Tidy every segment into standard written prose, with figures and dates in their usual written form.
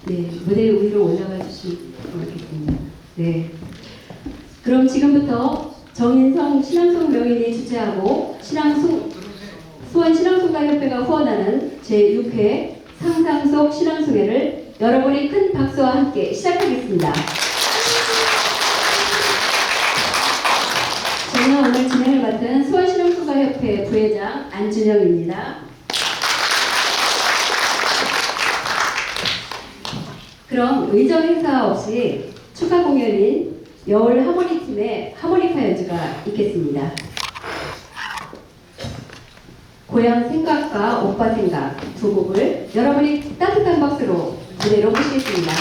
네, 무대 위로 올라가 주시면 고맙겠습니다. 네. 그럼 지금부터 정인성 신앙송 명인이 주최하고 수원 신앙송가협회가 후원하는 제6회 상상 속 신앙송회를 여러분이 큰 박수와 함께 시작하겠습니다. 저는 오늘 진행을 맡은 수원 신앙송가협회 부회장 안준영입니다. 그럼 의정 행사 없이 축하 공연인 여울 하모니팀의 하모니카 연주가 있겠습니다. 고향 생각과 오빠 생각 두 곡을 여러분이 따뜻한 박수로 무대로 모시겠습니다.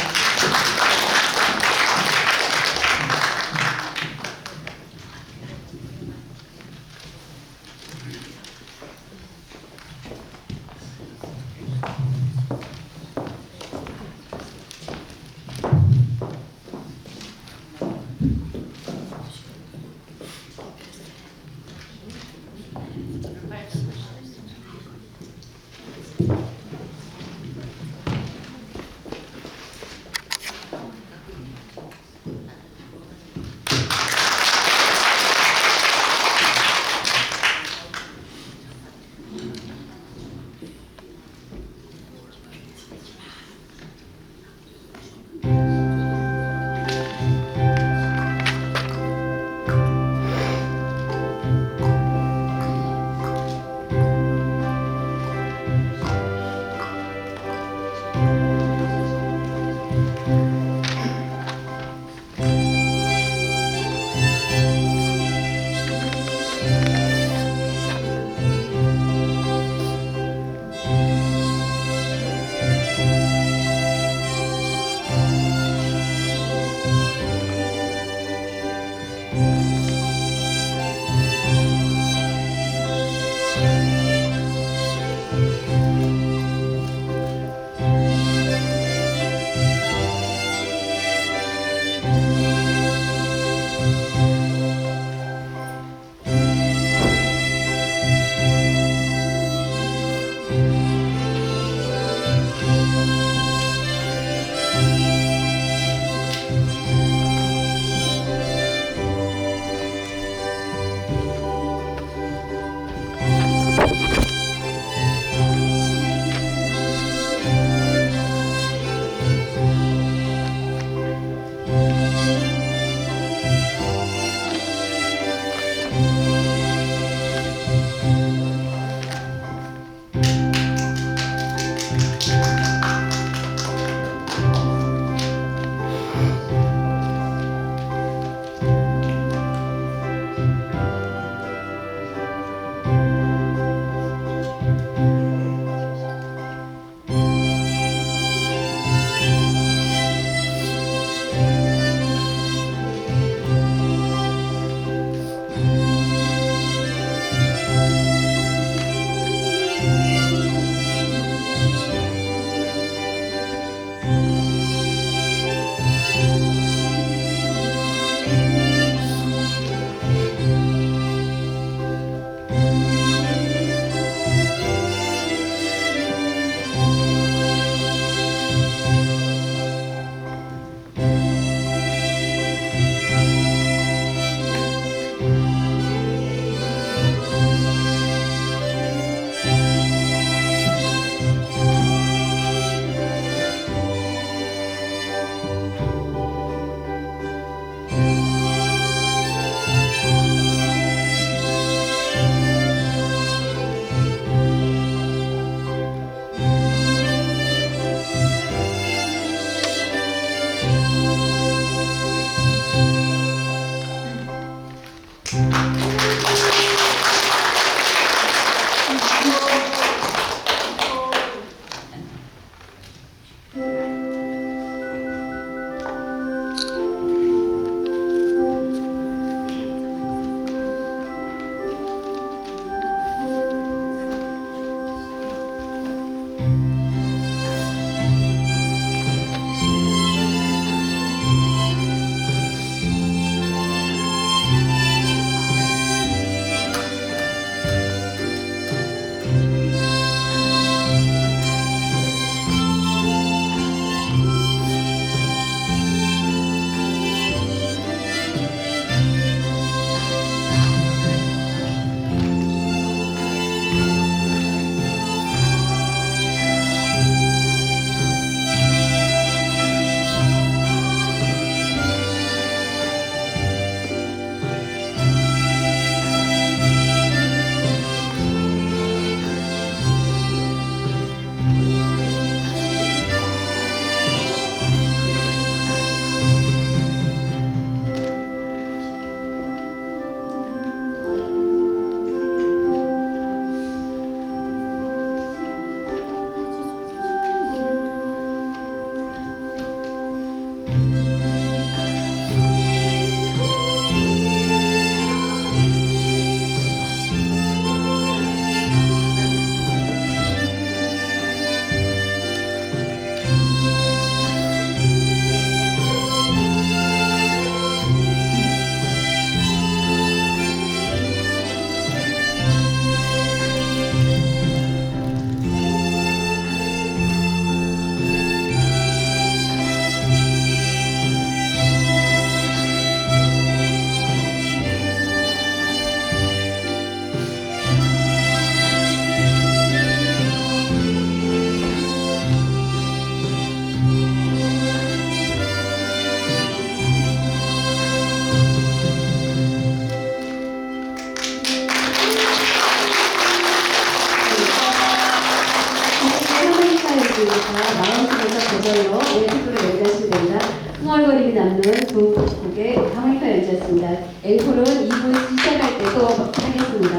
마음속에서 저절로 왼쪽으로 연주하시면 됩니다. 흥얼거림이 남는 두 곡의 하모니카 연주였습니다. 앵콜은 2부 시작할 때 또 하겠습니다.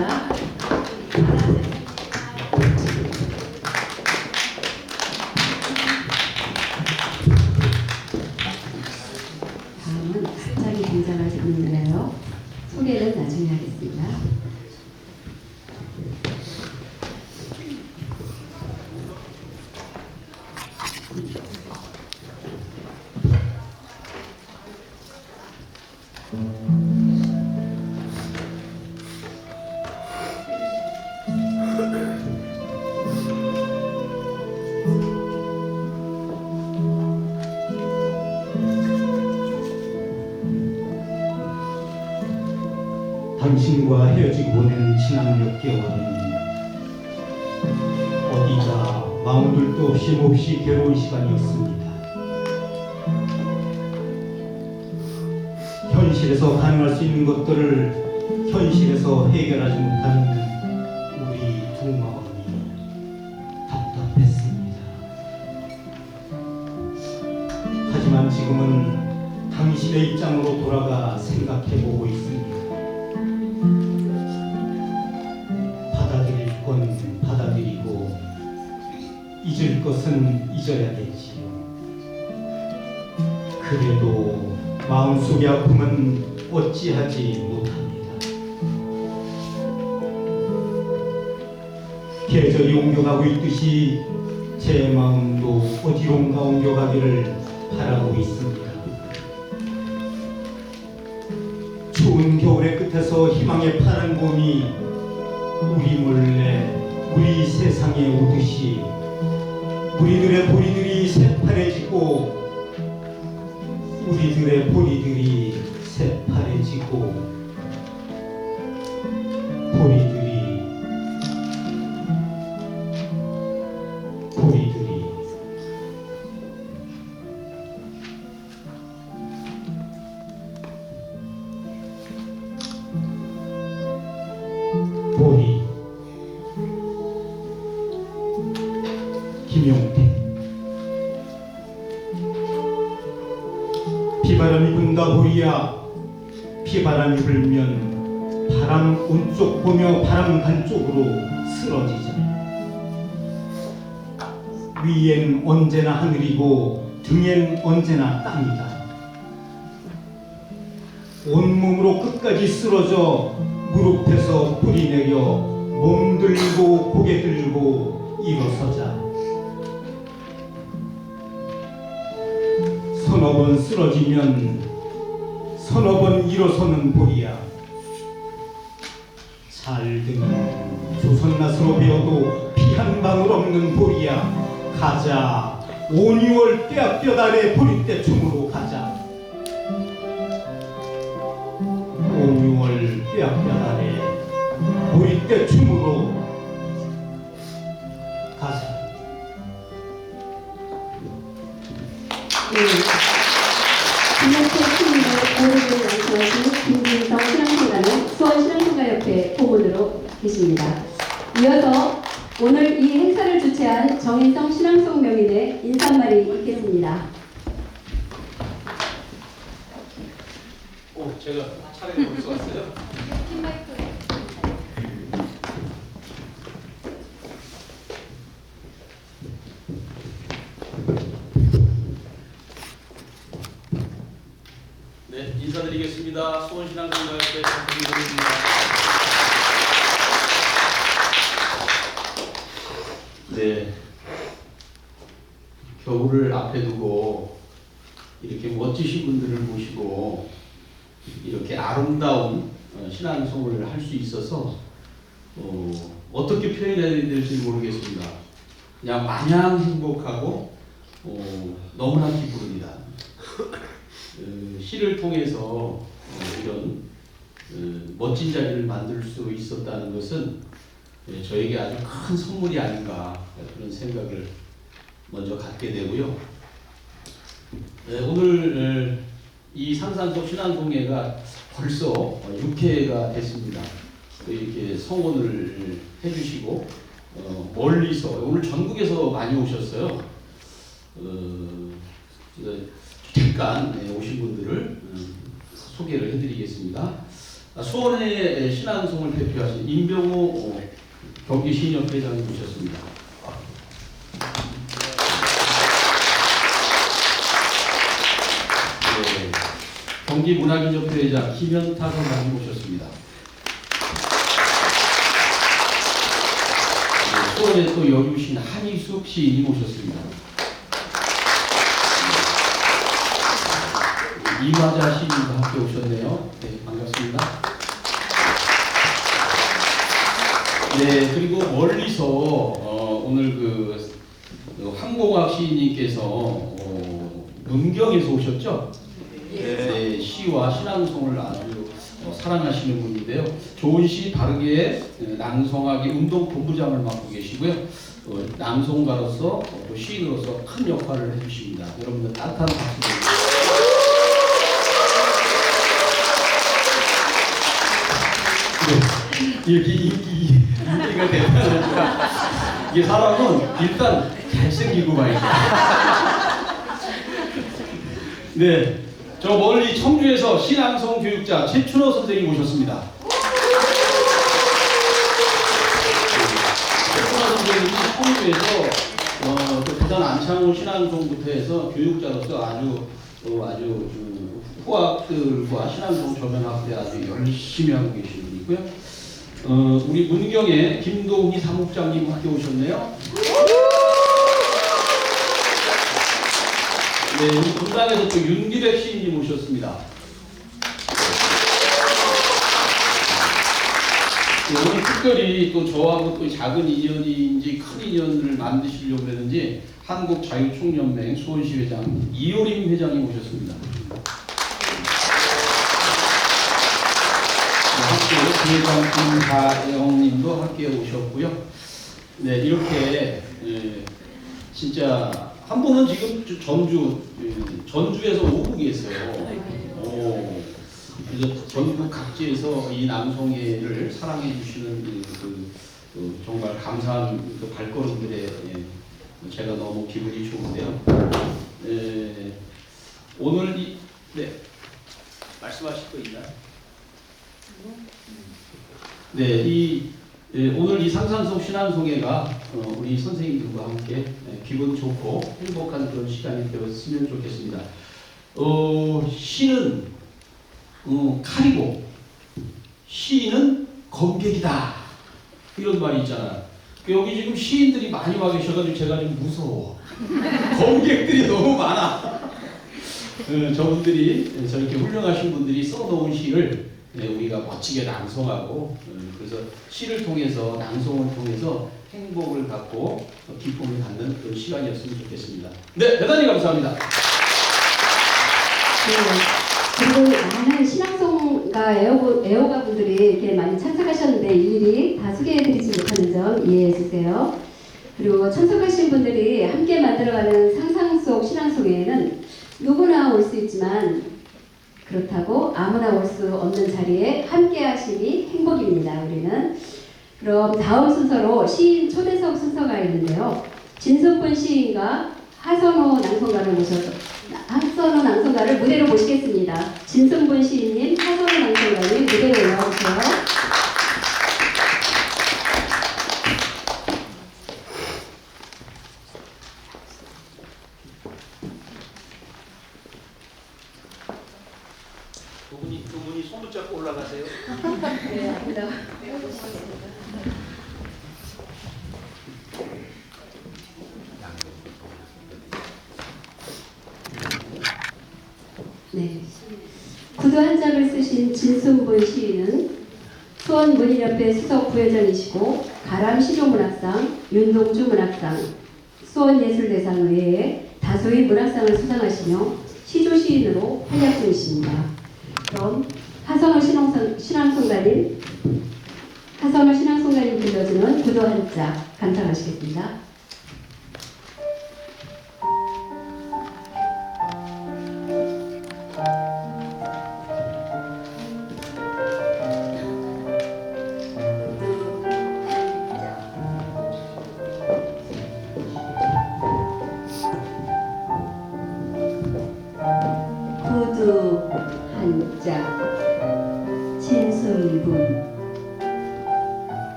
다음은 갑자기 등장할 분인데요. 소개는 나중에 하겠습니다. 당신과 헤어지고 보낸 지난 몇 개월은 어디가 마음들도 쉼없이 괴로운 시간이었습니다. 현실에서 가능할 수 있는 것들을 현실에서 해결하지 못하는 우리 두 마음이 답답했습니다. 하지만 지금은 당신의 입장으로 돌아가 생각해보고 있습니다. 받아들일 건 받아들이고 잊을 것은 잊어야 되지요. 그래도 마음속의 아픔은 어찌하지 못합니다. 계절이 옮겨가고 있듯이 제 마음도 어디론가 옮겨가기를 바라고 있습니다. 추운 겨울의 끝에서 희망의 파란 봄이 우리 몰래 우리 세상에 오듯이 우리들의 보리들이 새파래지고 우리들의 보리들이 새파래지고 보리들이 보리 김용태 비바람이 분다 보리야 비바람이 불면 바람 온 쪽 보며 바람 간 쪽으로 쓰러지자. 위엔 언제나 하늘이고 등엔 언제나 땅이다. 온몸으로 끝까지 쓰러져 무릎에서 뿌리 내려 몸 들고 고개 들고 일어서자. 서너 번 쓰러지면 서너 번 일어서는 보리야. 잘든 조선낫으로 배워도 피 한 방울 없는 보리야. 가자. 5, 6월 떼약볕 아래 보리떼 춤으로 가자. 5, 6월 떼약볕 아래 보리떼 춤으로 가자. 네. 김용태 시민의 보리를 연주하신 김진성 신앙송가는 수원신앙송가협회 고문으로 계십니다. 이어서 오늘 이 행사를 주최한 정인성 신앙송 명인의 인사말이 있겠습니다. 제가 차례를 벌써 왔어요? 네, 인사드리겠습니다. 수원신앙송가협회 장동민입니다. 네, 겨울을 앞에 두고 이렇게 멋지신 분들을 모시고 이렇게 아름다운 신앙송을 할 수 있어서 어떻게 표현해야 될지 모르겠습니다. 그냥 마냥 행복하고 너무나 기쁩니다. 시를 통해서 이런 멋진 자리를 만들 수 있었다는 것은 저에게 아주 큰 선물이 아닌가 그런 생각을 먼저 갖게 되고요. 오늘 이 상산동 신앙송회가 벌써 6회가 됐습니다. 이렇게 성원을 해주시고 멀리서 오늘 전국에서 많이 오셨어요. 잠깐 오신 분들을 소개를 해드리겠습니다. 수원의 신앙송을 대표하신 임병호 경기 신협 회장이 모셨습니다. 네, 경기 문화기념회 회장 김현타 선장님 모셨습니다. 네, 수원에 또 여주신 한희숙 시인이 모셨습니다. 이화자 시인도 함께 오셨네요. 네, 반갑습니다. 네, 그리고 멀리서 오늘 황봉학 시인님께서 문경에서 오셨죠? 네, 시와 신앙송을 아주 사랑하시는 분인데요. 좋은 시 바르게 낭송하기 운동본부장을 맡고 계시고요. 낭송가로서 또 시인으로서 큰 역할을 해주십니다. 여러분들 따뜻한 박수 드립니다. 이렇게 인기가 되면 이게 사람은 일단 잘생기고 말이죠. 네, 저 멀리 청주에서 신앙송 교육자 최춘호 선생님 모셨습니다. 최춘호 선생님이 청주에서 또 부산 안창호 신앙송부터 해서 교육자로서 아주 후학들과 신앙송 조명학대 아주 열심히 하고 계신 분이고요. 우리 문경에 김동희 사목장님 함께 오셨네요. 네, 우리 분당에서 또 윤기백 시인님 오셨습니다. 네, 오늘 특별히 또 저하고 또 작은 인연인지 큰 인연을 만드시려고 그랬는지 한국자유총연맹 수원시 회장 이효림 회장님 오셨습니다. 부회장 김다영님도 함께 오셨고요. 네, 이렇게 진짜 한 분은 지금 전주에서 오고 계세요. 그래서 전국 각지에서 이 낭송회를 사랑해 주시는 정말 감사한 발걸음들에 제가 너무 기분이 좋은데요. 오늘 말씀하실 거 있나요? 네, 오늘 이 상산송 신앙송회가 우리 선생님들과 함께 기분 좋고 행복한 그런 시간이 되었으면 좋겠습니다. 시는 칼이고 시인은 검객이다, 이런 말이 있잖아요. 여기 지금 시인들이 많이 와 계셔가지고 제가 좀 무서워. 검객들이 너무 많아. 저분들이 저렇게 훌륭하신 분들이 써놓은 시를 우리가 멋지게 낭송하고, 그래서 시를 통해서 낭송을 통해서 행복을 갖고 기쁨을 갖는 그런 시간이었으면 좋겠습니다. 네, 대단히 감사합니다. 그리고 많은 신앙송가 애호가 분들이 이렇게 많이 참석하셨는데 일일이 다 소개해드리지 못하는 점 이해해 주세요. 그리고 참석하신 분들이 함께 만들어가는 상상 속 신앙송회에는 누구나 올 수 있지만 그렇다고 아무나 올 수 없는 자리에 함께 하심이 행복입니다. 우리는. 그럼 다음 순서로 시인 초대석 순서가 있는데요. 진선분 시인과 하선호 낭송가를 무대로 모시겠습니다. 진선분 시인님, 하선호 낭송가님 무대로 올라오세요. 두 분이 손 붙잡고 올라가세요. 네, 아닙니다. 네. 구두 한 짝을 쓰신 진순분 시인은 수원문인협회 수석 부회장이시고 가람 시조문학상, 윤동주 문학상, 수원예술대상 외에 다수의 문학상을 수상하시며 시조 시인으로 활약 중이십니다. 그럼 하선호 신앙송가님 들려주는 구두 한 짝 감상하시겠습니다.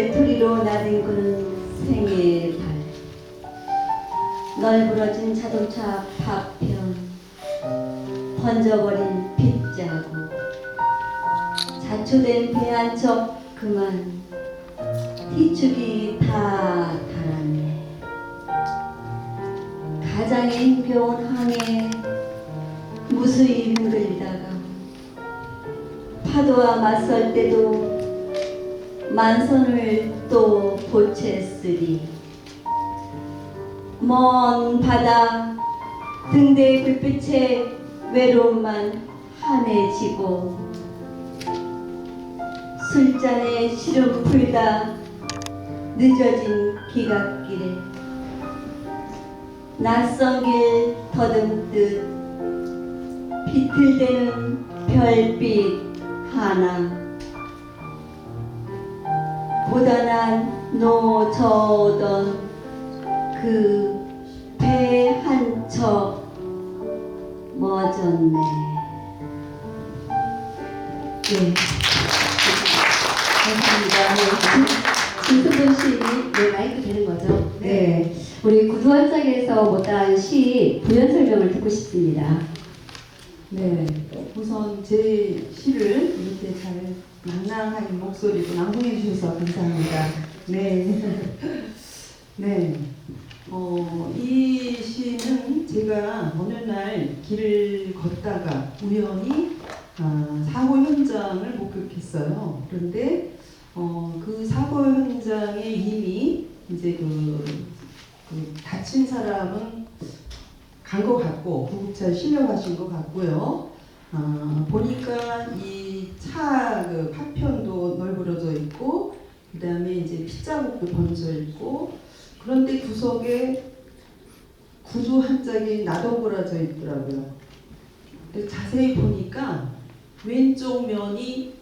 외톨이로 나뒹구는 생의 달, 널브러진 자동차 파편, 번져버린 빗자국, 자초된 배 한 척 그만, 티축이 다 달았네. 가장의 힘겨운 항해 무수히 흔들리다가 파도와 맞설 때도 만선을 또 보챘으리. 먼 바다 등대의 불빛에 외로움만 환해지고 술잔에 시름 풀다 늦어진 기갓길에 낯선 길 더듬듯 비틀대는 별빛 하나, 고단한 노저던 그 배 한 척 멎었네. 네. 감사합니다. 진수분 씨, 네, 마이크 되는 거죠? 네. 우리 구두환짝에서 못한 시 부연 설명을 듣고 싶습니다. 네, 우선 제 시를 이렇게 잘 낭낭한 목소리로 낭송해 주셔서 감사합니다. 네, 네, 이 시는 제가 어느 날 길을 걷다가 우연히 사고 현장을 목격했어요. 그런데 그 사고 현장에 이미 이제 그 다친 사람은 간 것 같고 구급차에 실려가신 것 같고요. 보니까 이 차 그 파편도 널브러져 있고 그 다음에 이제 핏자국도 번져 있고 그런데 구석에 구두 한 짝이 나덩어라져 있더라고요. 자세히 보니까 왼쪽 면이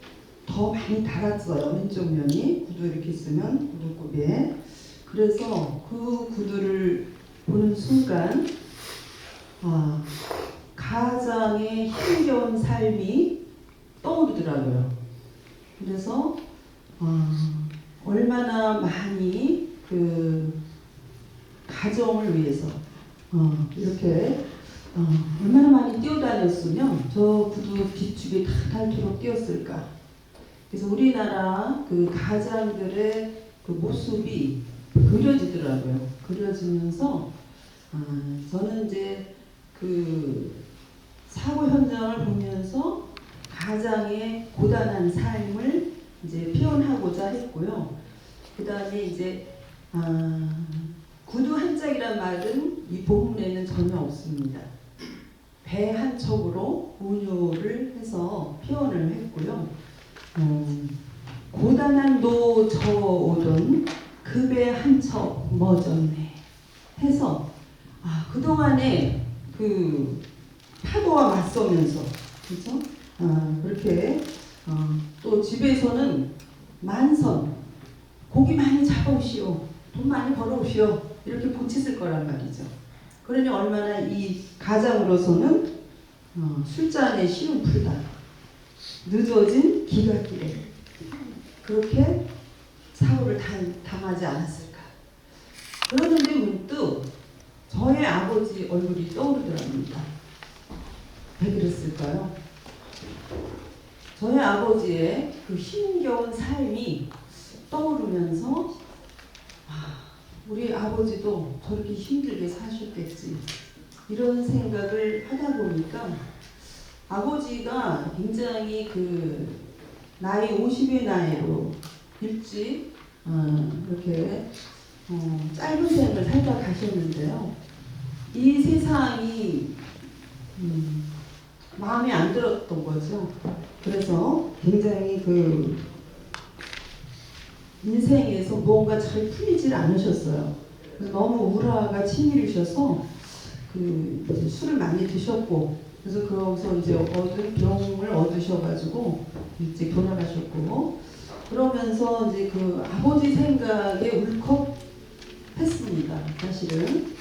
더 많이 닳았어요. 왼쪽 면이 구두 이렇게 쓰면 구두굽에. 그래서 그 구두를 보는 순간 가장의 힘겨운 삶이 떠오르더라고요. 그래서 얼마나 많이 그 가정을 위해서 이렇게 얼마나 많이 뛰어다녔으면 저 구두 비축이 다 닳도록 뛰었을까. 그래서 우리나라 그 가장들의 그 모습이 그려지더라고요. 그려지면서 저는 이제 그 사고 현장을 보면서 가장의 고단한 삶을 이제 표현하고자 했고요. 그 다음에 이제 구두 한 짝이란 말은 이 본문에는 전혀 없습니다. 배 한 척으로 운유를 해서 표현을 했고요. 고단한 노 저오던 그 배 한 척 멎었네 해서 그동안에 그 파도와 맞서면서 그렇죠? 그렇게 또 집에서는 만선 고기 많이 잡아오시오, 돈 많이 벌어오시오 이렇게 보탰을 거란 말이죠. 그러니 얼마나 이 가장으로서는 술잔에 시름 풀다 늦어진 기갓길에 그렇게 사고를 당하지 않았을까. 그러는데 문득 저의 아버지 얼굴이 떠오르더랍니다. 왜 그랬을까요? 저의 아버지의 그 힘겨운 삶이 떠오르면서 우리 아버지도 저렇게 힘들게 사셨겠지 이런 생각을 하다 보니까 아버지가 굉장히 그 나이 50의 나이로 일찍 이렇게 짧은 생을 살다 가셨는데요. 이 세상이 마음에 안 들었던 거죠. 그래서 굉장히 그 인생에서 무언가 잘 풀리질 않으셨어요. 너무 우라가 치밀으셔서 그 이제 술을 많이 드셨고 그래서 거기서 이제 병을 얻으셔가지고 일찍 돌아가셨고 그러면서 이제 그 아버지 생각에 울컥했습니다. 사실은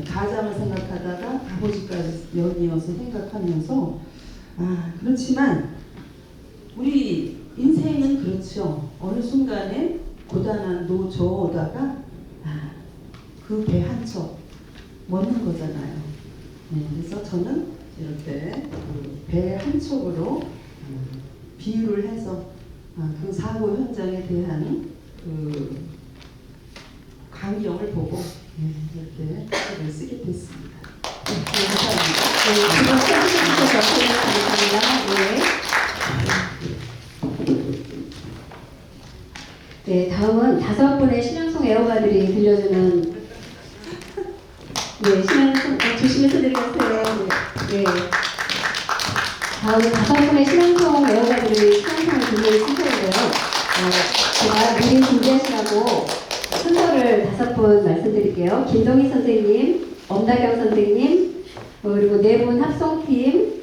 가장을 생각하다가 아버지까지 연이어서 생각하면서 그렇지만 우리 인생은 그렇죠. 어느 순간에 고단한 노저오다가 그 배 한 척 먹는 거잖아요. 네, 그래서 저는 이렇게 그 배 한 척으로 비유를 해서 그 사고 현장에 대한 그 광경을 보고 이렇게 책을 쓰게 됐습니다. 감사합니다. 네, 그거 써주셔서 감사합니다. 네, 다음은 5분의 신앙송 애호가들이 들려주는 신앙송 조심해서 들으세요. 네. 다음은 5분의 신앙송 애호가들이 신앙송을 들려줄 순서인데요. 제가 미리 준비하시라고 순서를 5분 말씀드릴게요. 김동희 선생님, 엄다경 선생님, 그리고 4분 합성팀,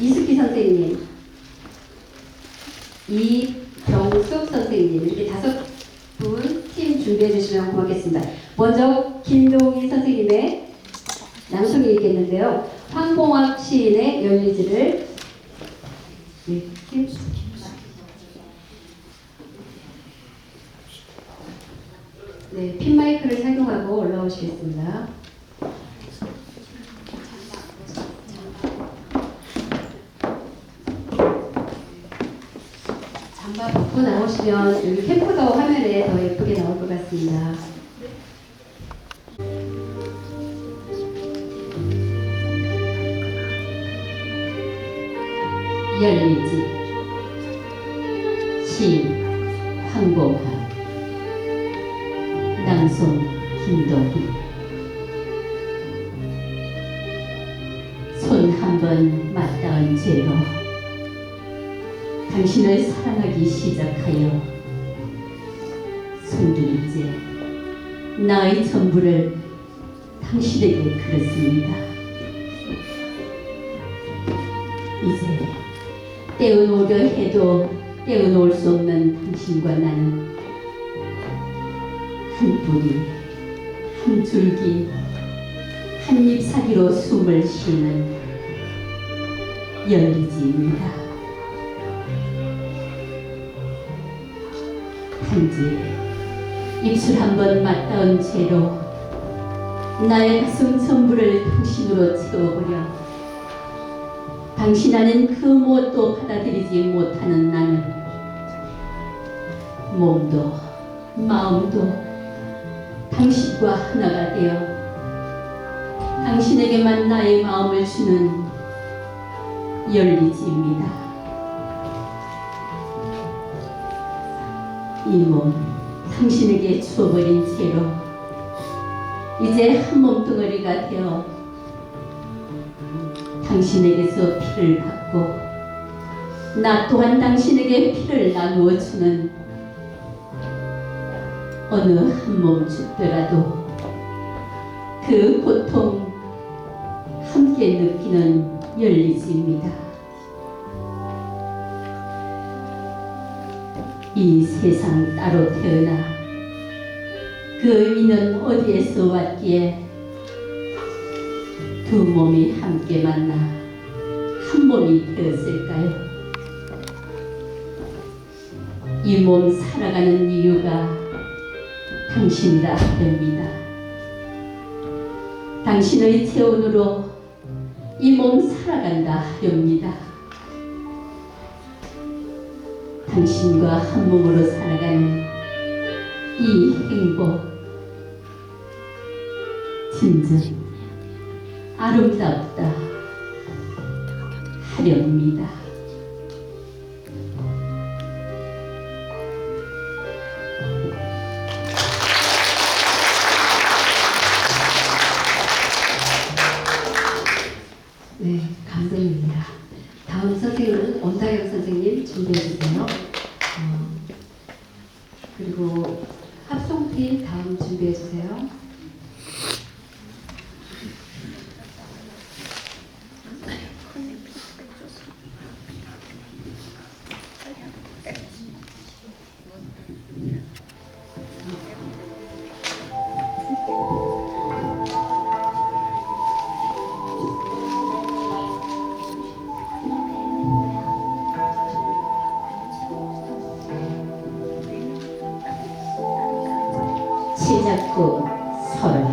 이숙기 선생님, 이병숙 선생님, 이렇게 5분 팀 준비해 주시면 고맙겠습니다. 먼저 김동희 선생님의 낭송이 있겠는데요. 황봉학 시인의 열리지를 핀 마이크를 착용하고 올라오시겠습니다. 잠바 벗고 나오시면 여기 캠코더 화면에 더 예쁘게 나올 것 같습니다. 열리지 시인 황봉학 낭송 김동희 손 한 번 맞닿은 죄로 당신을 사랑하기 시작하여 손들이제 나의 전부를 당신에게 그렸습니다. 이제 떼어놓으려 해도 떼어놓을 수 없는 당신과 나는 한 뿌리, 한 줄기, 한 잎사귀로 숨을 쉬는 열리지입니다. 단지 입술 한 번 맞닿은 채로 나의 가슴 전부를 당신으로 채워보려 당신 안은 그 무엇도 받아들이지 못하는 나는 몸도 마음도 당신과 하나가 되어 당신에게만 나의 마음을 주는 열리지입니다. 이 몸 당신에게 주어버린 채로 이제 한 몸뚱어리가 되어 당신에게서 피를 받고 나 또한 당신에게 피를 나누어 주는 어느 한 몸 죽더라도 그 고통 함께 느끼는 열리지입니다. 이 세상 따로 태어나 그 이는 어디에서 왔기에 두 몸이 함께 만나 한 몸이 되었을까요? 이 몸 살아가는 이유가 당신이라 합니다. 당신의 체온으로 이 몸 살아간다 하렵니다. 당신과 한 몸으로 살아가는 이 행복 진정 아름답다 하렵니다. 네, 감사합니다. 다음 선생님은 엄다경 선생님 준비해주세요. 그리고 합성팀 다음 준비해주세요. 시작곡 설화.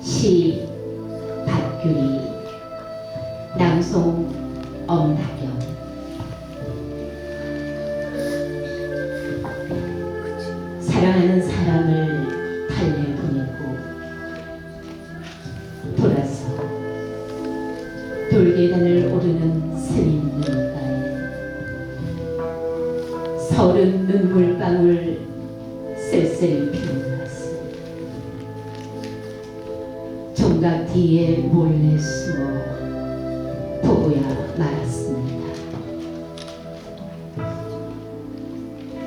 시 박규리. 낭송 엄다경. 사랑하는 사람을 달래 보내고 돌아서 돌계단을 오르는 스님 눈가에 서른 눈물방울 쓸쓸히 피어났어. 종각 뒤에 몰래 숨어 보고야 말았습니다.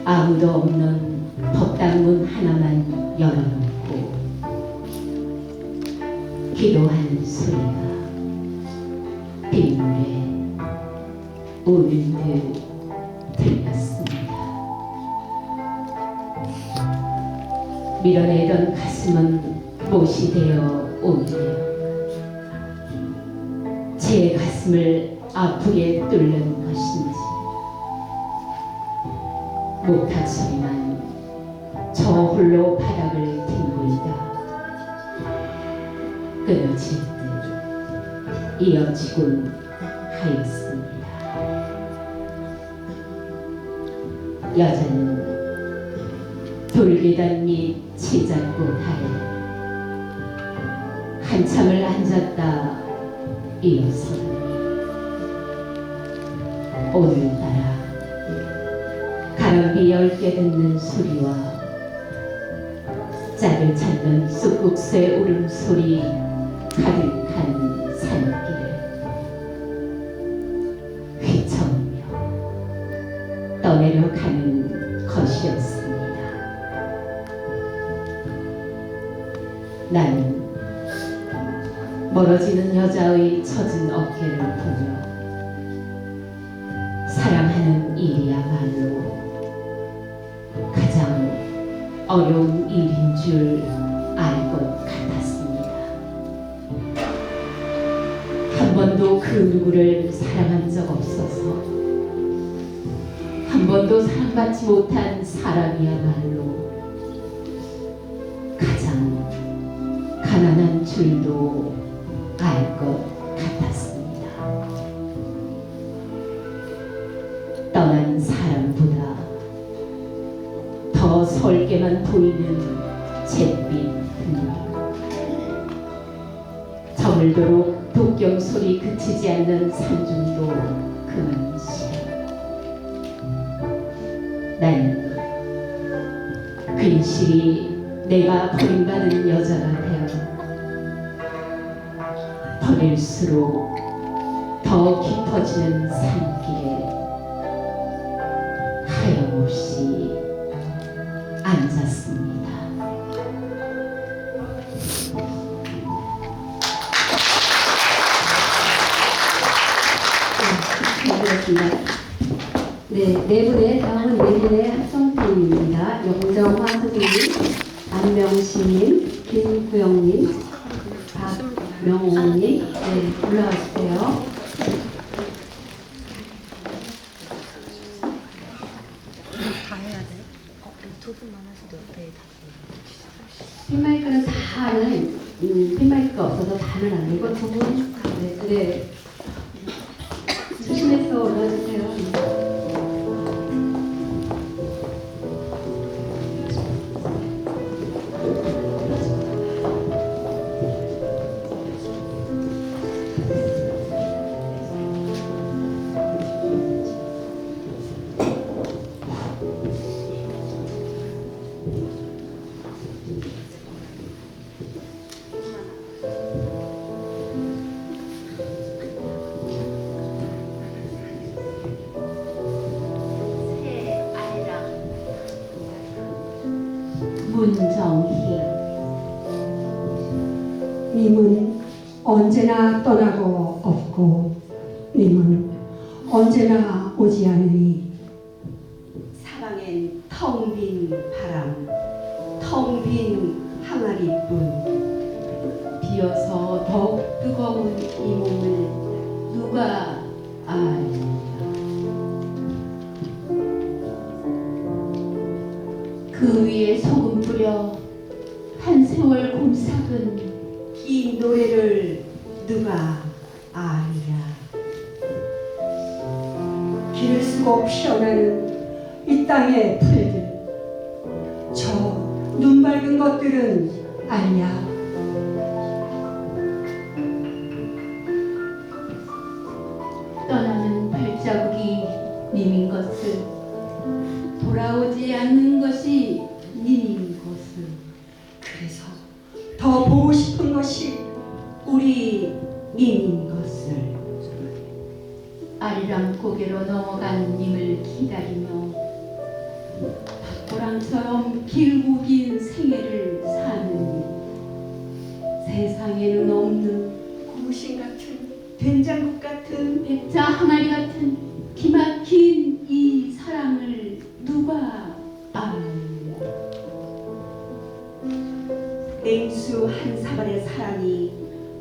아무도 없는 법당문 하나만 열어놓고 기도하는 소리가 빗물에 우는 듯 들렸습니다. 밀어내던 가슴은 못이 되어 오며 제 가슴을 아프게 뚫는 것인지 목탁 소리만 저 홀로 바닥을 뒹굴다 끊어질 듯 이어지곤 하였습니다. 여자는 돌계단 밑 치잡고 다리 한참을 앉았다 일어서니 오늘따라 가람비 10개 듣는 소리와 짝을 찾는 쑥국새 울음소리 가득한 산길을 휘청이며 떠내려 가는 것이었습니다. 나는 멀어지는 여자의 처진 어깨를 보며 사랑하는 일이야말로 가장 어려운 일인 줄 알 것 같았습니다. 한 번도 그 누구를 사랑한 적 없어서 한 번도 사랑받지 못한 사람이야말로 가장 가난한 줄도 알 것 같았습니다. 떠난 사람보다 더 설게만 보이는 잿빛 그늘, 저물도록 독경 소리 그치지 않는 산중도 그만 싫어. 나는 괜시리 내가 버림받은 여자가 되어 버릴수록 더 깊어지는 산길에 하염없이 앉았습니다. 감사합니다. 네 분의 다음은 네 분의 합성팀입니다. 영정화 선생님, 안명신님, 김구영님, 박명호님, 올라와주세요. 다 해야 돼? 두 분만 하셔도 돼. 핀마이크는 다 하는, 핀마이크가 없어서 다는 안 되고, 두 분, 네. 조심해서 올라와주세요. 문정희. 님은 언제나 떠나고 없고 님은 언제나 오지 않으니 사방엔 텅 빈 바람, 텅 빈 항아리뿐. 비어서 더욱 뜨거운 이 몸을 누가 아느냐. 그 위에 소금 뿌려 한 세월 곰삭은 이 노래를 누가 아리라. 길을 쓰고 피어나는 이 땅의 풀들, 저 눈 밝은 것들은 알냐? 떠나는 발자국이 님인 것을, 돌아오지 않는 것이 님인 것을. 그래서 더 보고 싶은 것이 우리 님인 것을. 아리랑 고개로 넘어간 님을 기다리며 닭고랑처럼 길고 긴 생애를 사는 님, 세상에는 없는 고무신 같은 된장국 같은 백자 항아리 같은 기막힌 이 사랑을 누가 알라. 냉수 한 사발의 사랑이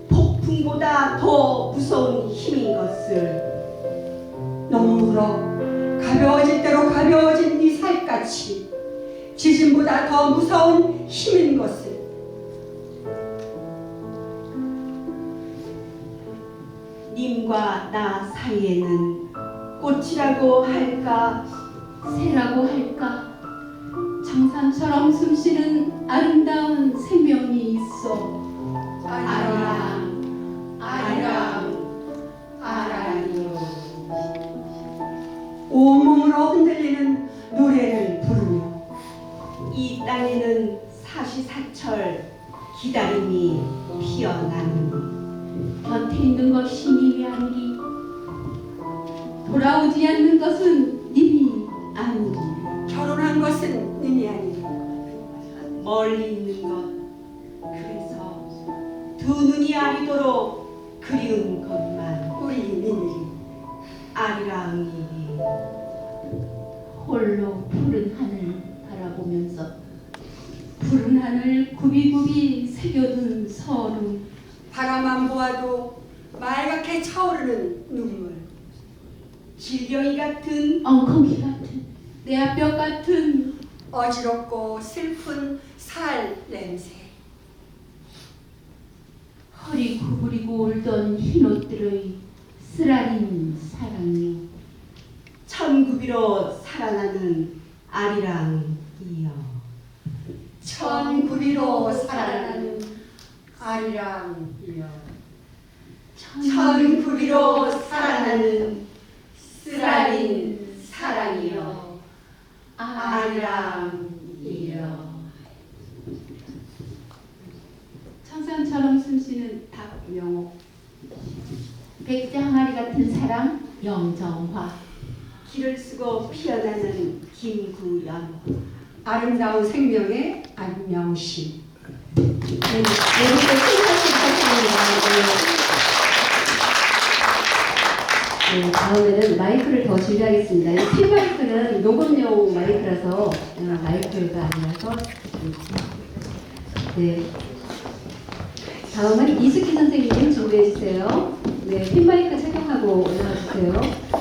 폭풍보다 더 무서운 힘인 것을. 너무 울어 가벼워질 대로 가벼워진 네 살갗이 지진보다 더 무서운 힘인 것을. 님과 나 사이에는 꽃이라고 할까 새라고 할까, 장산처럼 숨쉬는 아름다운 생명이 있어. 아리랑, 아리랑, 아리랑이요. 온몸으로 흔들리는 노래를 부르며 이 땅에는 사시사철 기다림이 피어나는. 곁에 있는 것이 님이 아니리, 돌아오지 않는 것은 님이 아니리. 결혼한 것은 님이 아니니 멀리 있는 것. 그래서 두 눈이 아리도록 그리운 것만 우리 님이 아리랑이. 홀로 푸른 하늘 바라보면서 푸른 하늘 굽이굽이 새겨둔 서름, 바라만 보아도 말갛게 차오르는 눈물, 질경이 같은 엉겅퀴 같은 내 뼈 같은 어지럽고 슬픈 살 냄새, 허리 구부리고 울던 흰 옷들의 쓰라린 사랑이요. 천구비로 살아나는 아리랑이여. 천구리로 살아나는 아리랑이여. 천구비로 살아나는 쓰라린 사랑이여. 아리랑이여. 청산처럼 숨쉬는 박명옥, 백자 항아리 같은 사랑 영정화, 길을 쓰고 피어나는 김구연. 아름다운 생명의 안명시. 네, 이렇게 네, 다음에는 마이크를 더 준비하겠습니다. 이 핀마이크는 녹음용 마이크라서 마이크가 아니라서. 네. 다음은 이수기 선생님 준비해 주세요. 네, 핀마이크 착용하고 올라와 주세요.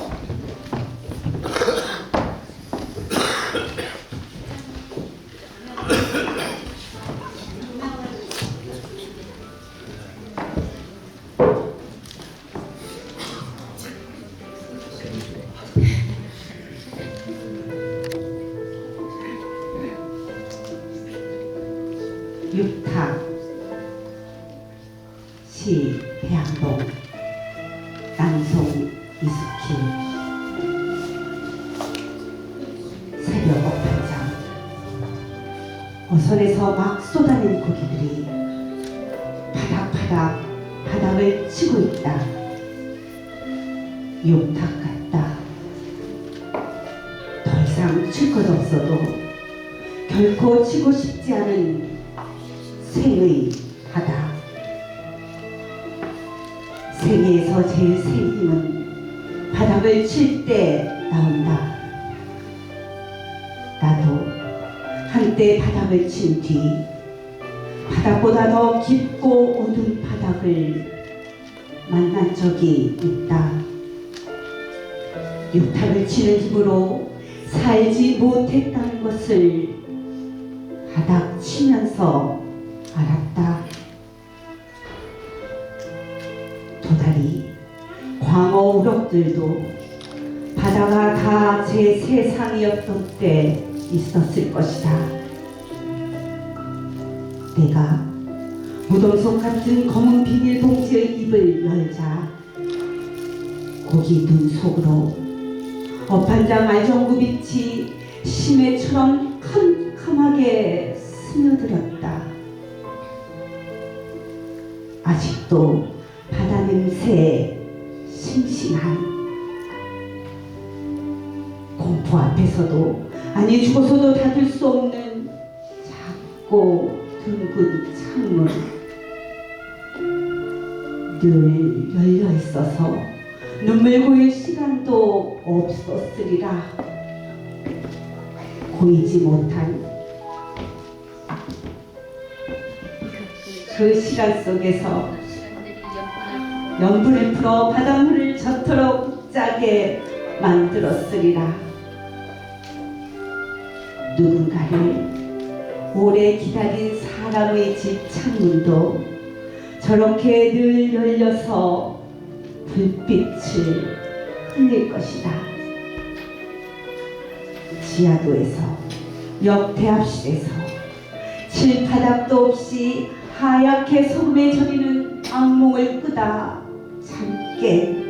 육탁 시 배양동 낭송 이숙희. 새벽 옥탑장 어선에서 막 쏟아낸 고기들이 파닥파닥 바닥을 치고 있다. 육탁 같다. 더 이상 칠 것 없어도 결코 치고 싶지 않은 생의 바다. 생애에서 제일 센 힘은 바닥을 칠 때 나온다. 나도 한때 바닥을 친 뒤 바닥보다 더 깊고 어두운 바닥을 만난 적이 있다. 육탁을 치는 힘으로 살지 못했다는 것을 바닥 치면서 알았다. 도다리, 광어 우럭들도 바다가 다 제 세상이었던 때 있었을 것이다. 내가 무덤속 같은 검은 비닐봉지의 입을 열자 고기 눈 속으로 엎한장 알전구빛이 심해처럼 캄캄하게 스며들었다. 아직도 바다 냄새에 싱싱한 공포 앞에서도 아니 죽어서도 닫을 수 없는 작고 둥근 창문 늘 열려 있어서 눈물 고일 시간도 없었으리라. 고이지 못한 그 시간 속에서 연분을 풀어 바닷물을 저토록 짜게 만들었으리라. 누군가를 오래 기다린 사람의 집 창문도 저렇게 늘 열려서 불빛을 흘릴 것이다. 지하도에서 역대합실에서 칠바닥도 없이 하얗게 소금에 절이는 악몽을 꾸다 잠깬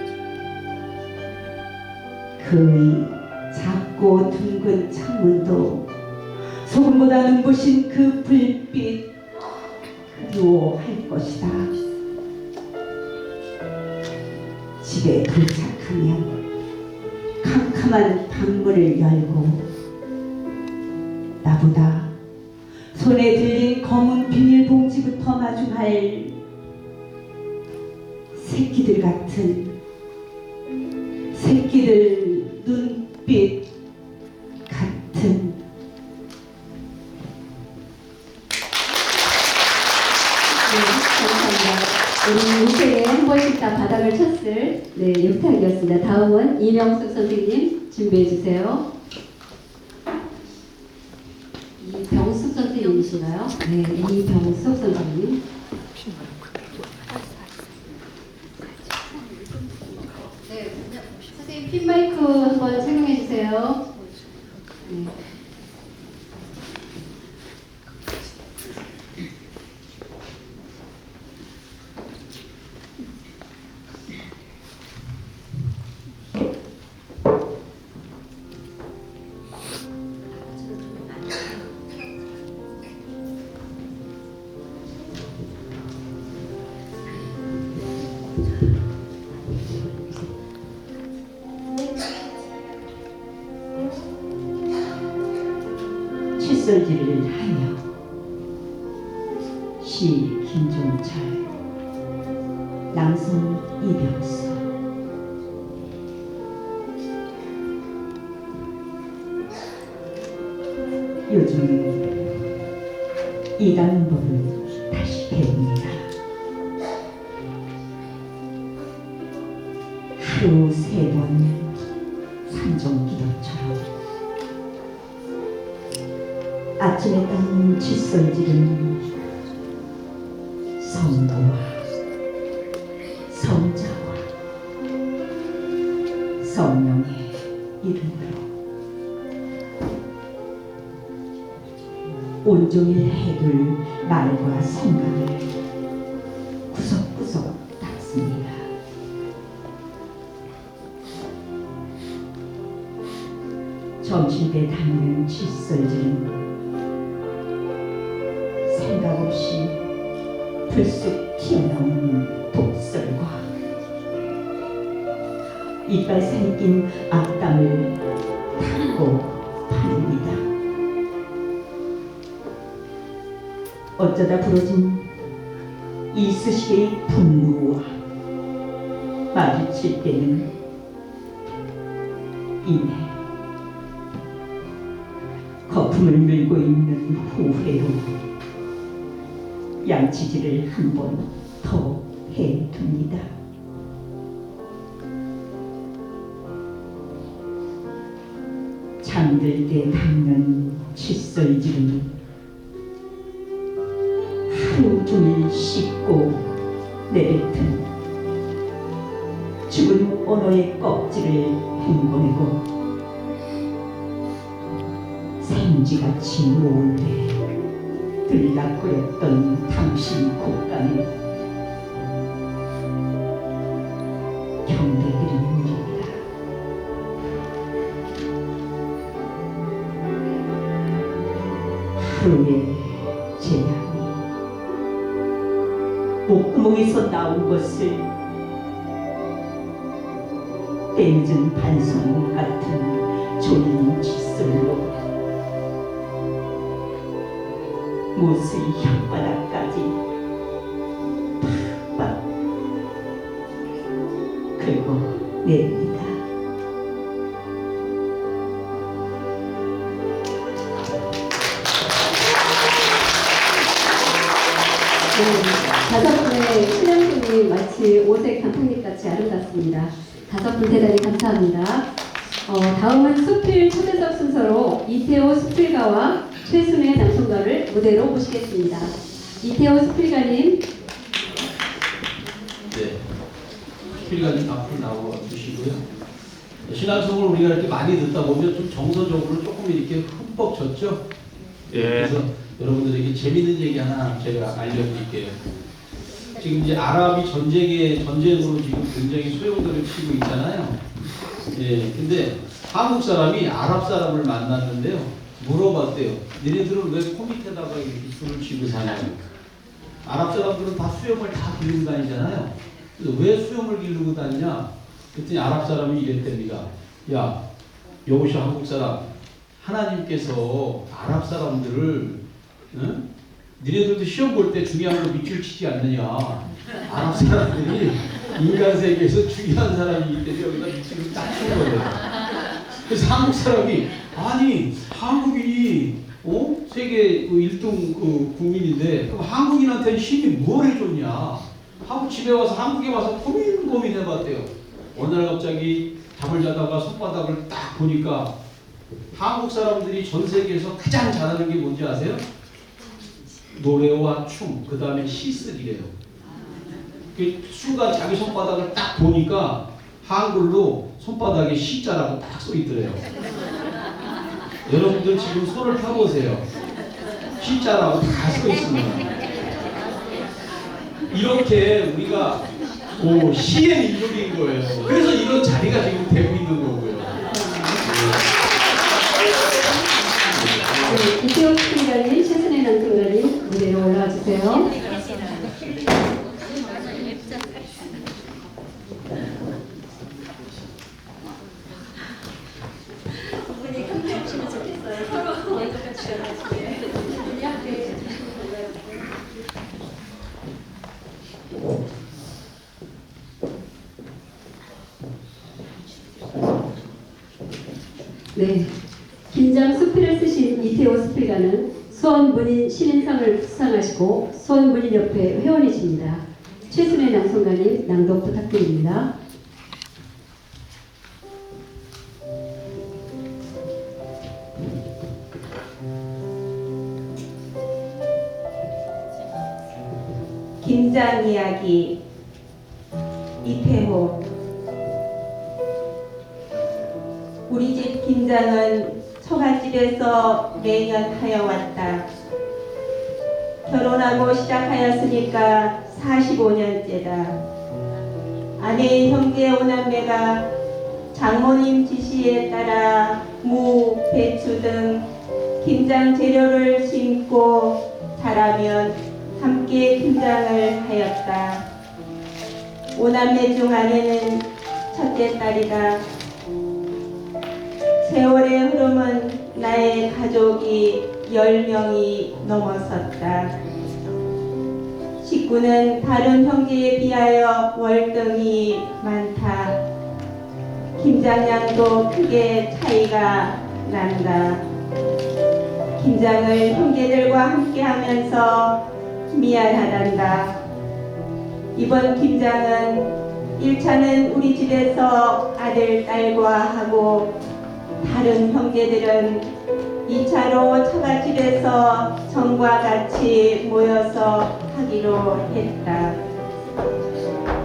그의 작고 둥근 창문도 소금보다 눈부신 그 불빛 그리워할 것이다. 집에 도착하면 캄캄한 방문을 열고 나보다 손에 들린 검은 비닐봉지부터 마주할 새끼들 같은 새끼들 눈빛 같은 감사합니다. 우리 인생에 한 번씩 다 바닥을 쳤을 영탁이었습니다. 다음은 이명숙 선생님 준비해 주세요. 이병숙 선생님이신가요? 네, 이병숙 선생님. 네, 선생님 핀 마이크 한번 착용해 주세요. 네. 칫솔질을 하며 시 김종철 낭송 이병수 요즘 일하는 법을 다시 배웁니다. 하루 3번 산종기도처럼 아침에 닦는 칫솔질은 성부와 성자와 성령의 이름으로 온종일 해둘 말과 성감을 구석구석 닦습니다. 점심때 닦는 칫솔질은 생각 없이 불쑥 튀어나오는 독설과 이빨 사이 낀 악담을 닦고 파냅니다. 어쩌다 부러진 이쑤시개의 분노와 마주칠 때는 이내 거품을 물고 있는 후회로 양치질을 한 번 더 해둡니다. 잠들 때 닦는 칫솔질은 똥줄 씻고 내뱉은 죽은 언어의 껍질을 헹궈내고 산지같이 몰래 들락거렸던 당신 국가는 경대들의 눈입니다. 하루의 재앙이 목구멍에서 나온 것을 때늦은 반송 같은 졸린 칫솔로 못의 혓바닥까지 팍팍 긁어 냅니다. 다섯 분의 신앙송이 마치 오색 단풍잎같이 아름답습니다. 다섯 분 대단히 감사합니다. 다음은 수필 초대석 순서로 이태호 수필가와 최순애 낭송가를 무대로 모시겠습니다. 이태호 수필가님. 네, 수필가님 앞으로 나와 주시고요. 신앙송을 우리가 이렇게 많이 듣다 보면 좀 정서적으로 조금 이렇게 흠뻑 젖죠. 그래서 여러분들에게 재밌는 얘기 하나 제가 알려드릴게요. 지금 이제 아랍이 전쟁으로 지금 굉장히 소용돌이를 치고 있잖아요. 근데 한국 사람이 아랍 사람을 만났는데요. 물어봤대요. 너네들은 왜 코 밑에다가 이렇게 술을 치고 사냐고. 아랍 사람들은 다 수염을 다 기르고 다니잖아요. 그래서 왜 수염을 기르고 다니냐? 그랬더니 아랍 사람이 이랬답니다. 야, 여보시 한국 사람, 하나님께서 아랍 사람들을 니네들도 시험 볼 때 중요한 거 밑줄 치지 않느냐. 아랍 사람들이 인간 세계에서 중요한 사람이기 때문에 여기다 밑줄을 딱 치는 거예요. 그래서 한국 사람이 아니 한국인이 세계 1등 국민인데 그럼 한국인한테 힘이 뭘 해줬냐. 하고 집에 와서 한국에 와서 고민해봤대요. 어느 날 갑자기 잠을 자다가 손바닥을 딱 보니까 한국 사람들이 전 세계에서 가장 잘하는 게 뭔지 아세요? 노래와 춤, 그 다음에 시 쓰기래요. 그 순간 자기 손바닥을 딱 보니까 한글로 손바닥에 시자라고 딱 써있더래요. 여러분들 지금 손을 펴보세요. 시자라고 다 써있습니다. 이렇게 우리가 시의 민족인 거예요. 그래서 이런 자리가 지금 되고 있는 거고요. 이태호 수필가님, 최순애 낭송가님 무대로 올라와 주세요. 네, 긴장 수필을 쓰신 이태호 수필가는 수원문인 신인상을 수상하시고 수원문인협회 회원이십니다. 최순애 낭송가님 낭독 부탁드립니다. 김장 이야기 이태호. 우리 집 김장은 처갓집에서 매년 하여왔다. 결혼하고 시작하였으니까 45년째다. 아내의 형제 오남매가 장모님 지시에 따라 무, 배추 등 김장 재료를 심고 자라면 함께 김장을 하였다. 오남매 중 아내는 첫째 딸이다. 세월의 흐름은 나의 가족이 10명이 넘어섰다. 식구는 다른 형제에 비하여 월등히 많다. 김장량도 크게 차이가 난다. 김장을 형제들과 함께 하면서 미안하단다. 이번 김장은 1차는 우리 집에서 아들, 딸과 하고 다른 형제들은 2차로 처갓집에서 정과 같이 모여서 하기로 했다.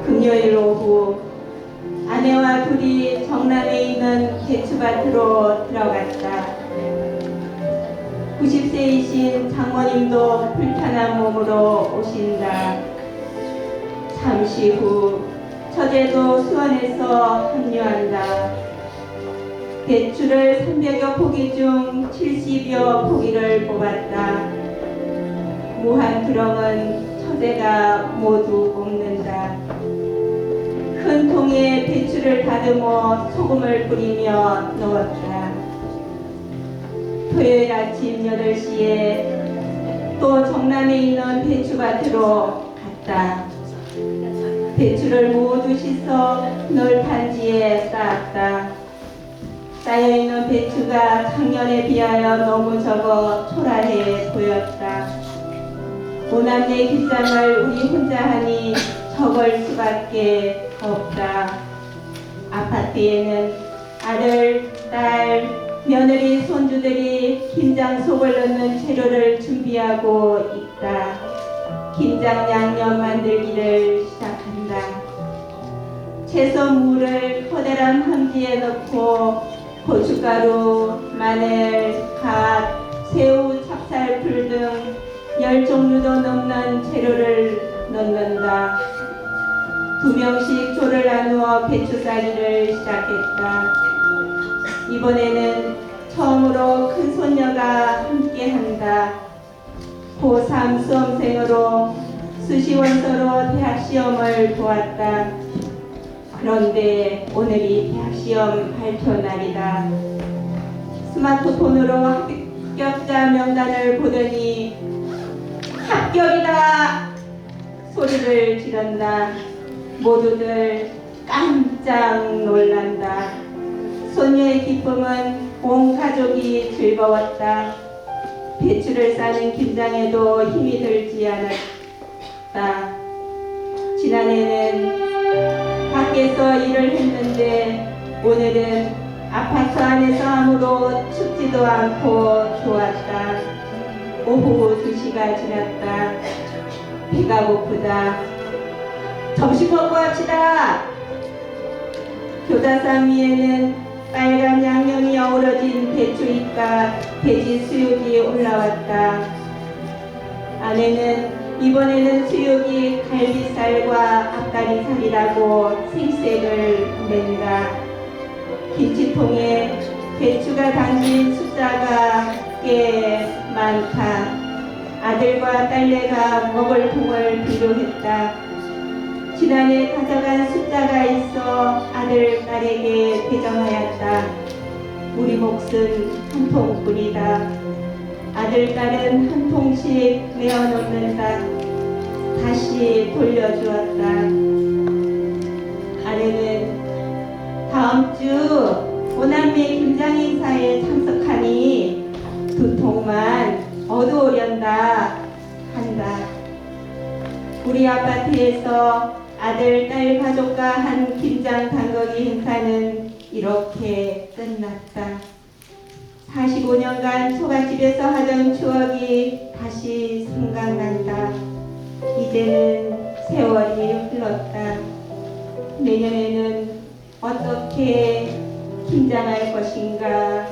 금요일 오후 아내와 둘이 정남에 있는 배추밭으로 들어갔다. 90세이신 장모님도 불편한 몸으로 오신다. 잠시 후 처제도 수원에서 합류한다. 배추를 300여 포기 중 70여 포기를 뽑았다. 무한 두렁은 처제가 모두 뽑는다. 큰 통에 배추를 다듬어 소금을 뿌리며 넣었다. 토요일 아침 8시에 또 정남에 있는 배추밭으로 갔다. 배추를 모두 씻어 널판지에 쌓았다. 쌓여있는 배추가 작년에 비하여 너무 적어 초라해 보였다. 오남매 김장을 우리 혼자 하니 적을 수밖에 없다. 아파트에는 아들, 딸, 며느리, 손주들이 김장 속을 넣는 재료를 준비하고 있다. 김장 양념 만들기를 시작한다. 채소 물을 커다란 함지에 넣고 고춧가루, 마늘, 갓, 새우, 찹쌀풀 등 10종류도 넘는 재료를 넣는다. 2명씩 조를 나누어 배추싸기를 시작했다. 이번에는 처음으로 큰 손녀가 함께한다. 고3 수험생으로 수시원서로 대학시험을 보았다. 그런데 오늘이 대학시험 발표 날이다. 스마트폰으로 합격자 명단을 보더니 합격이다! 소리를 지른다. 모두들 깜짝 놀란다. 손녀의 기쁨은 온 가족이 즐거웠다. 배추를 싸는 김장에도 힘이 들지 않았다. 지난해는 밖에서 일을 했는데 오늘은 아파트 안에서 아무로 춥지도 않고 좋았다. 오후 2시가 지났다. 배가 고프다. 점심 먹고 합시다. 교자상 위에는 빨간 양념이 어우러진 배추잎과 돼지 수육이 올라왔다. 아내는 이번에는 수육이 갈비살과 앞다리살이라고 생색을 낸다. 김치통에 배추가 담긴 숫자가 꽤 많다. 아들과 딸내가 먹을 통을 비료했다. 지난해 가져간 숫자가 있어 아들, 딸에게 배정하였다. 우리 몫은 한 통뿐이다. 아들, 딸은 한 통씩 메어 놓는다. 다시 돌려주었다. 아내는 다음 주 오남매 김장 행사에 참석하니 2통만 얻어오련다 한다. 우리 아파트에서 아들, 딸 가족과 한 김장 담그기 행사는 이렇게 끝났다. 45년간 초가집에서 하던 추억이 다시 생각난다. 이제는 세월이 흘렀다. 내년에는 어떻게 김장할 것인가.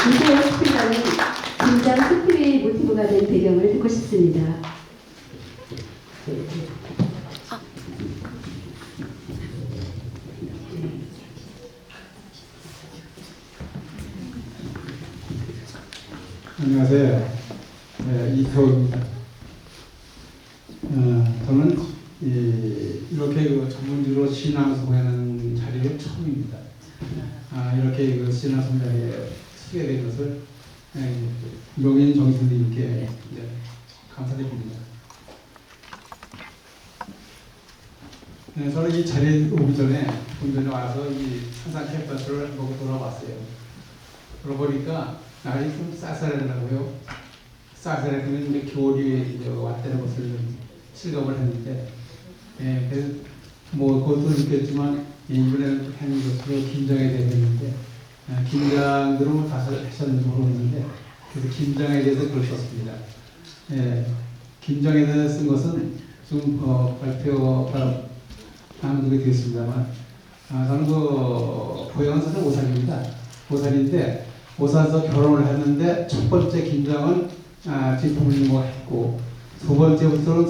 이세영 스피커는 김장 스피의 모티브가 된 배경을 듣고 싶습니다. 안녕하세요. 이태호입니다. 저는 이렇게 전문적으로 신앙송하는 자리에 처음입니다. 이렇게 신앙송 자리에 서게 된 것을 용인 정신님께 감사드립니다. 저는 이 자리에 오기 전에 본전에 와서 이 산산 캠퍼스를 보고 돌아봤어요. 돌아보니까 날이 좀 쌀쌀하더라고요. 쌀쌀했으면 이제 겨울이 이제 왔다는 것을 실감을 했는데, 그래서 뭐 그것도 느꼈지만 이번에는 한 것으로 김장에 대했는데 김장으로 하셨는지 모르겠는데 그래서 김장에 대해서 글을 썼습니다. 김장에 대해서 쓴 것은 좀 발표가 나누게 되겠습니다만 저는 고향은 사실 오산입니다. 오산인데 오산에서 결혼을 했는데 첫 번째 김장은 제 부모님과 했고 두 번째부터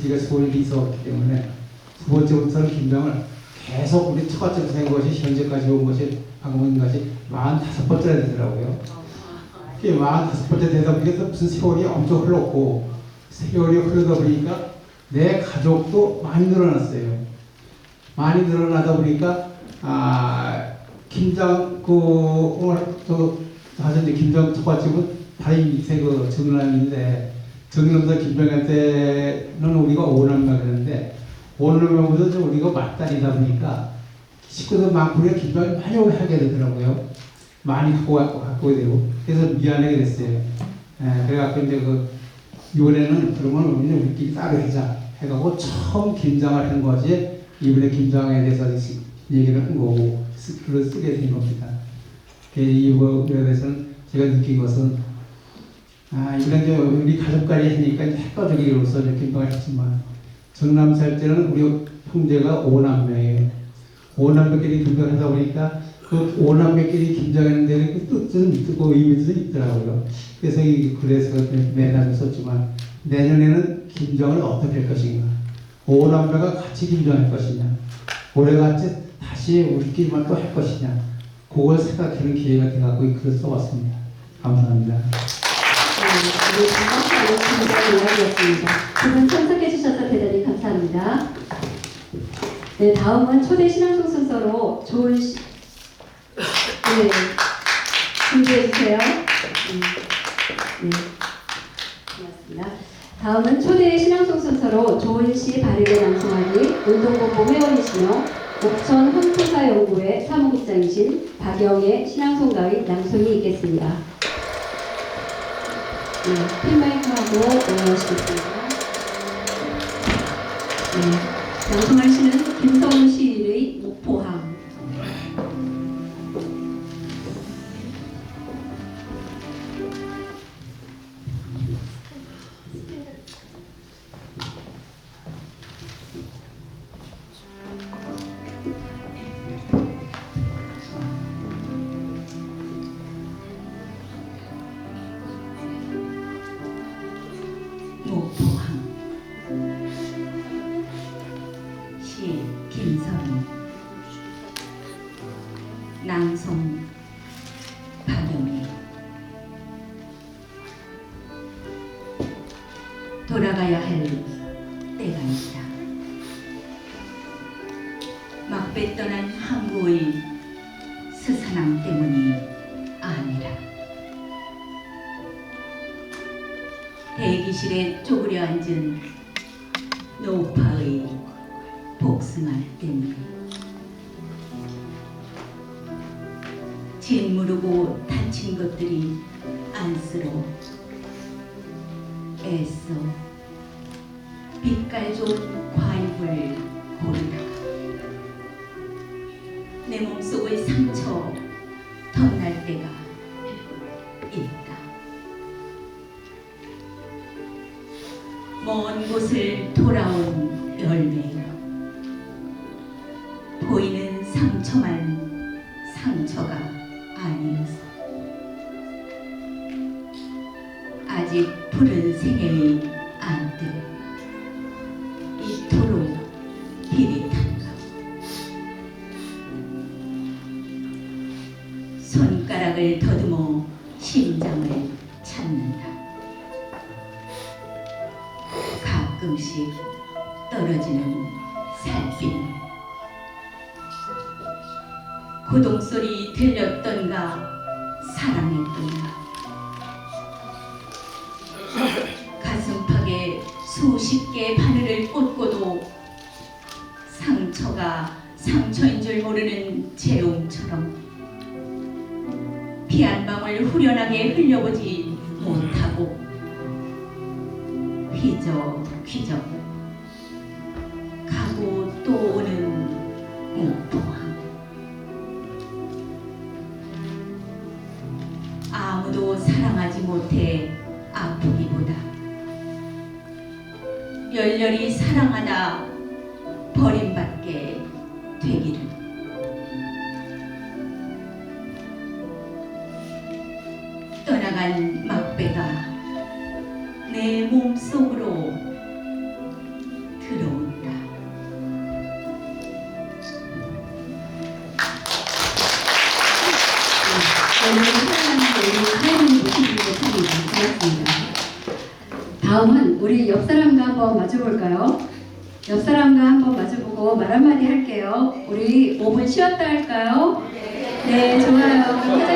제가 소원이 있었기 때문에 두 번째부터는 김장을 계속 우리 처갓집에서 한 것이 현재까지 온 것이 방금 온 것이 45번째나 되더라고요. 45번째 되다 보니까 무슨 세월이 엄청 흘렀고 세월이 흐르다 보니까 내 가족도 많이 늘어났어요. 많이 늘어나다 보니까 김장 사실 김장 처갓집은 다리 밑에 정남인데 정남에서 김장할 때는 우리가 5남매 그랬는데 5남매보다 우리가 맞다리다 보니까 식구들 많고 우리가 김장을 많이 하게 되더라고요. 많이 갖고 되고 그래서 미안하게 됐어요. 그래갖고 이제 이번에는 그러면 우리끼리 따로 하자 해가지고 처음 김장을 한 것이 이번에 김장에 대해서 얘기를 한 거고 글을 쓰게 된 겁니다. 이거에 대해서는 제가 느낀 것은 이번에 우리 가족까지 하니까 핵가족으로서 김장을 했지만 정남 살 때는 우리 형제가 5남매예요. 5남매끼리 김장을 하다 보니까 그 5남매끼리 김장하는 데는 그 뜻은 있고 의미도 있더라고요. 그래서 그래서 매달 썼지만 내년에는 김장을 어떻게 할 것인가, 5남매가 같이 김장할 것이냐, 올해같이 다시 우리끼리만 또 할 것이냐, 그걸 생각하는 기회가 돼가지고 글을 써봤습니다. 감사합니다. 우리 반갑게 김장 이야기였습니다. 두 분 참석해 주셔서 대단히 감사합니다. 네, 다음은 초대 신앙송 순서로 좋은 준비해 주세요. 네, 고맙습니다. 다음은 초대 신앙송 순서로 좋은 시 바르게 낭송하기 운동본부 회원이시며 옥천 헌토사연구회 사무국장이신 박영애 신앙송가의 낭송이 있겠습니다. 네, 핀마이크하고 오해하시겠습니다. 네, 낭송하시는 김성훈 시인의 목포항. 목포항 시 김서린 낭송 박영애. 돌아가야 할 때가 있다. 막배 떠난 항구의 스산함 때문이 아니라 대기실에 쪼그려 앉은 노파의 복숭아 때문에 짓무르고 다친 것들이 안쓰러워 애써 빛깔 좋은 과일을 고르다가 내 몸속의 상처 덧날 때가 있다. 먼 곳을 돌아온 열매여 보이는 상처만 상처가 아니어서 아직 푸른 생애의 안들 이토록 비릿한가. 손가락을 더듬어 심장을 찾는다. 가끔씩 떨어지는 살빛 고동소리 들렸던가 사랑했던가 가슴팍에 수십 개의 바늘을 꽂고도 상처가 상처인 줄 모르는 재웅처럼 피 한 방울 후련하게 흘려보지 못하고 휘적휘적 가고 또 오는 목포항. 아무도 사랑하지 못해 아프기보다 열렬히 사랑하다 버림받게 되기를. 떠나간 막배가 내 몸속으로 들어온다. 오늘 사랑하는 하나님 모시기 못합니다. 고맙습니다. 다음은 우리 옆 사람과 한번 마주볼까요? 옆 사람과 한번 마주보고 말 한마디 할게요. 우리 5분 쉬었다 할까요? 네, 좋아요.